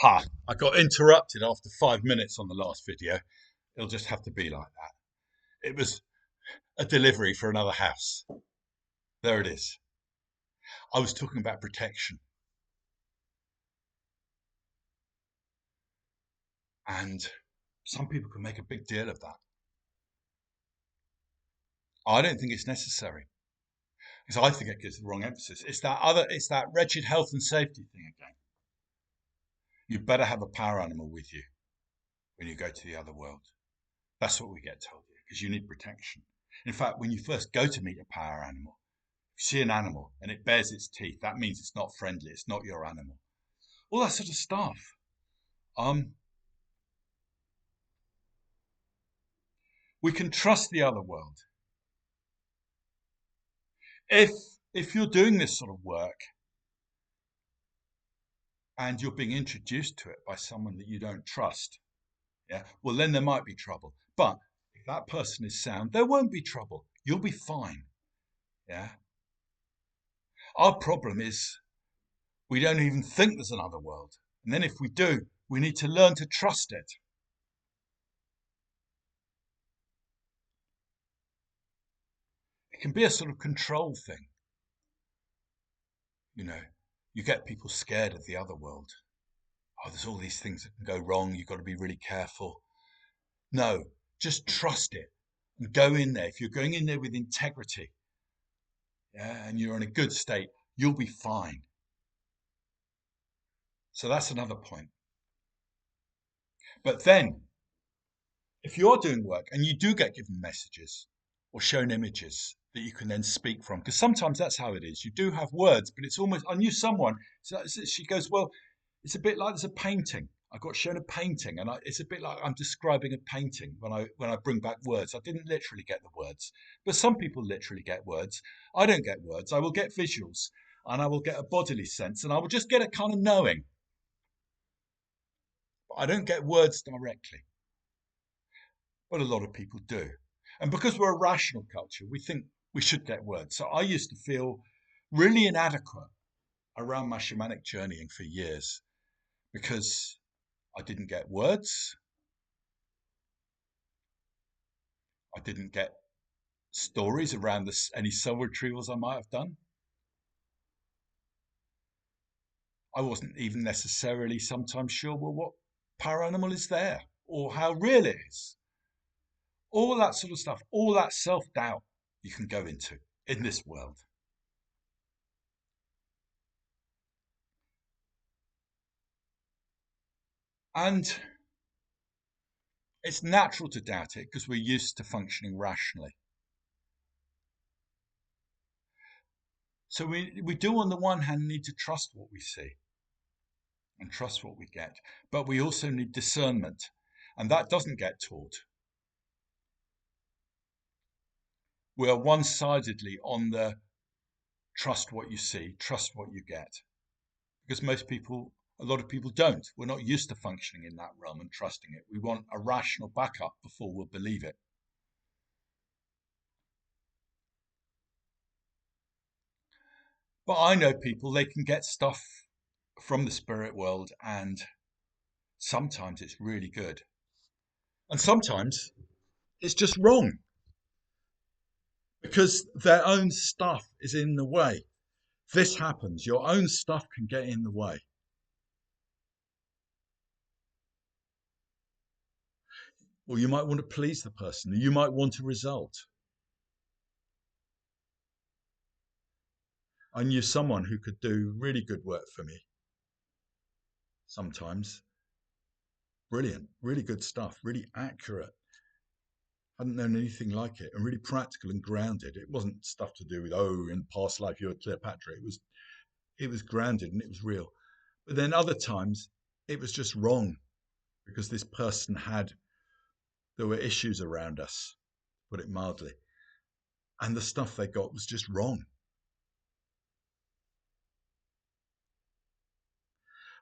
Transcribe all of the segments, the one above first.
Ha! I got interrupted after 5 minutes on the last video. It'll just have to be like that. It was a delivery for another house. There it is. I was talking about protection. And some people can make a big deal of that. I don't think it's necessary because I think it gives the wrong emphasis. It's that wretched health and safety thing again. You better have a power animal with you when you go to the other world. That's what we get told here because you need protection. In fact, when you first go to meet a power animal, if you see an animal and it bares its teeth, that means it's not friendly. It's not your animal. All that sort of stuff. We can trust the other world. If if you're doing this sort of work and you're being introduced to it by someone that you don't trust, yeah, well then there might be trouble. But if that person is sound, there won't be trouble. You'll be fine. Yeah. Our problem is we don't even think there's another world. And then if we do, we need to learn to trust it. It can be a sort of control thing. You know, you get people scared of the other world. Oh, there's all these things that can go wrong. You've got to be really careful. No, just trust it and go in there. If you're going in there with integrity, yeah, and you're in a good state, you'll be fine. So that's another point. But then, if you're doing work and you do get given messages or shown images that you can then speak from, because sometimes that's how it is. You do have words, but it's almost, I knew someone, so she goes, well, it's a bit like there's a painting. I got shown a painting, and it's a bit like I'm describing a painting when I bring back words. I didn't literally get the words, but some people literally get words. I don't get words. I will get visuals, and I will get a bodily sense, and I will just get a kind of knowing. But I don't get words directly. But a lot of people do, and because we're a rational culture, we think we should get words. So I used to feel really inadequate around my shamanic journeying for years because I didn't get words. I didn't get stories around any soul retrievals I might have done. I wasn't even necessarily sometimes sure, well, what paranormal is there or how real it is. All that sort of stuff, all that self doubt you can go into in this world. And it's natural to doubt it because we're used to functioning rationally. So we do, on the one hand, need to trust what we see and trust what we get, but we also need discernment, and that doesn't get taught. We are one sidedly on the trust what you see, trust what you get, because a lot of people don't. We're not used to functioning in that realm and trusting it. We want a rational backup before we'll believe it. But I know people, they can get stuff from the spirit world, and sometimes it's really good. And sometimes it's just wrong because their own stuff is in the way. This happens, your own stuff can get in the way. Or you might want to please the person, or you might want a result. I knew someone who could do really good work for me sometimes. Brilliant, really good stuff, really accurate. Hadn't known anything like it, and really practical and grounded. It wasn't stuff to do with, oh, in past life you were Cleopatra. It was grounded and it was real. But then other times it was just wrong because this person there were issues around us, to put it mildly, and the stuff they got was just wrong.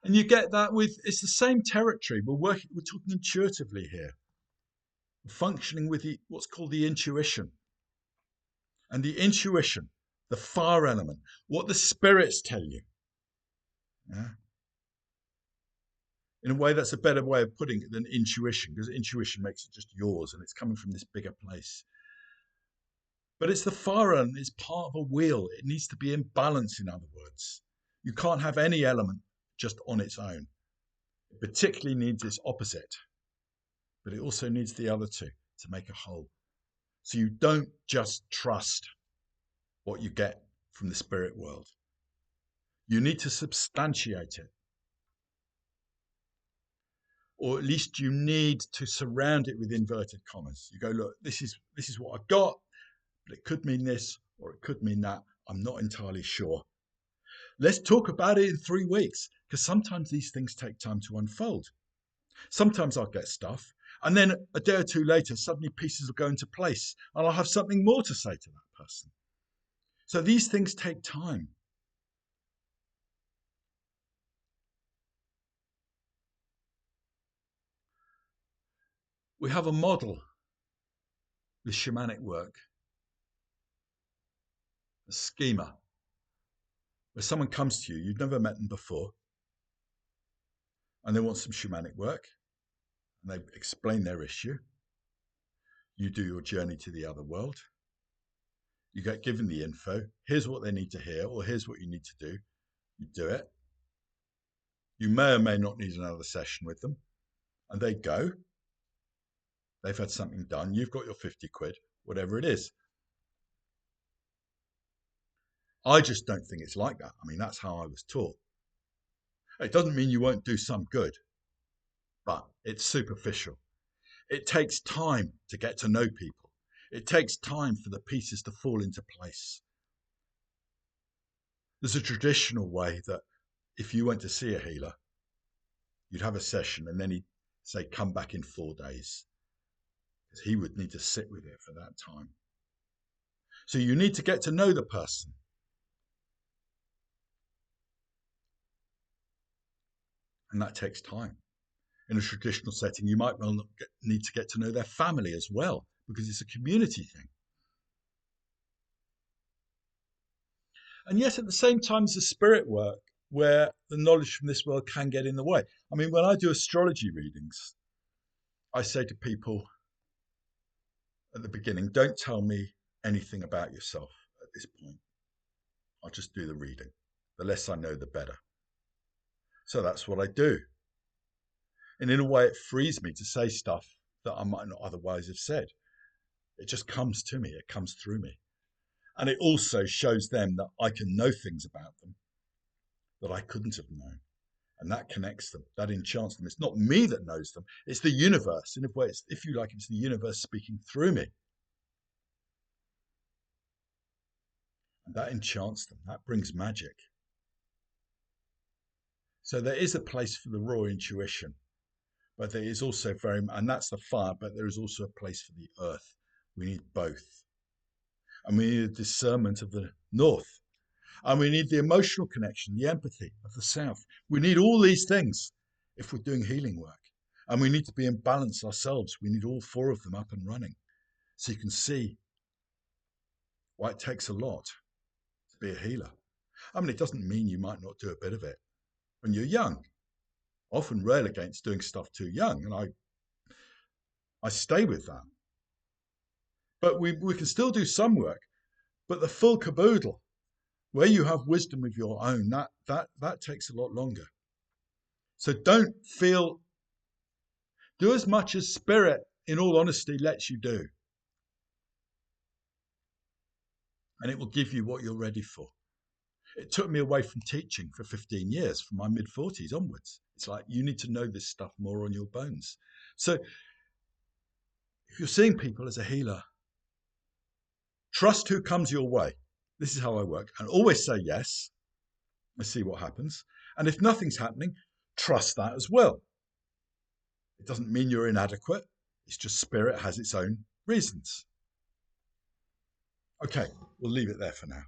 And you get that it's the same territory. We're talking intuitively here, functioning with what's called the intuition. And the intuition, the fire element, what the spirits tell you. Yeah? In a way, that's a better way of putting it than intuition, because intuition makes it just yours and it's coming from this bigger place. But it's the fire element, it's part of a wheel. It needs to be in balance, in other words. You can't have any element just on its own. It particularly needs its opposite, but it also needs the other two to make a whole. So you don't just trust what you get from the spirit world. You need to substantiate it. Or at least you need to surround it with inverted commas. You go, look, this is what I've got, but it could mean this or it could mean that. I'm not entirely sure. Let's talk about it in 3 weeks, because sometimes these things take time to unfold. Sometimes I'll get stuff, and then a day or two later, suddenly pieces will go into place, and I'll have something more to say to that person. So these things take time. We have a model with shamanic work, a schema, where someone comes to you, you've never met them before, and they want some shamanic work, and they explain their issue. You do your journey to the other world. You get given the info. Here's what they need to hear, or here's what you need to do. You do it. You may or may not need another session with them, and they go. They've had something done. You've got your 50 quid, whatever it is. I just don't think it's like that. I mean, that's how I was taught. It doesn't mean you won't do some good, but it's superficial. It takes time to get to know people. It takes time for the pieces to fall into place. There's a traditional way that if you went to see a healer, you'd have a session and then he'd say, come back in 4 days, because he would need to sit with it for that time. So you need to get to know the person. And that takes time. In a traditional setting, you might well need to get to know their family as well, because it's a community thing. And yet at the same time, there's a spirit work where the knowledge from this world can get in the way. I mean, when I do astrology readings, I say to people at the beginning, don't tell me anything about yourself at this point. I'll just do the reading. The less I know, the better. So that's what I do. And in a way, it frees me to say stuff that I might not otherwise have said. It just comes to me. It comes through me. And it also shows them that I can know things about them that I couldn't have known. And that connects them. That enchants them. It's not me that knows them. It's the universe. In a way, if you like, it's the universe speaking through me. And that enchants them. That brings magic. So there is a place for the raw intuition. But there is also and that's the fire, but there is also a place for the earth. We need both. And we need a discernment of the north. And we need the emotional connection, the empathy of the south. We need all these things if we're doing healing work. And we need to be in balance ourselves. We need all 4 of them up and running. So you can see why it takes a lot to be a healer. I mean, it doesn't mean you might not do a bit of it when you're young. I often rail against doing stuff too young, and I stay with that. But we can still do some work, but the full caboodle, where you have wisdom of your own, that takes a lot longer. So don't do as much as spirit, in all honesty, lets you do. And it will give you what you're ready for. It took me away from teaching for 15 years, from my mid-40s onwards. It's like, you need to know this stuff more on your bones. So if you're seeing people as a healer, trust who comes your way. This is how I work. And always say yes. Let's see what happens. And if nothing's happening, trust that as well. It doesn't mean you're inadequate. It's just spirit has its own reasons. Okay, we'll leave it there for now.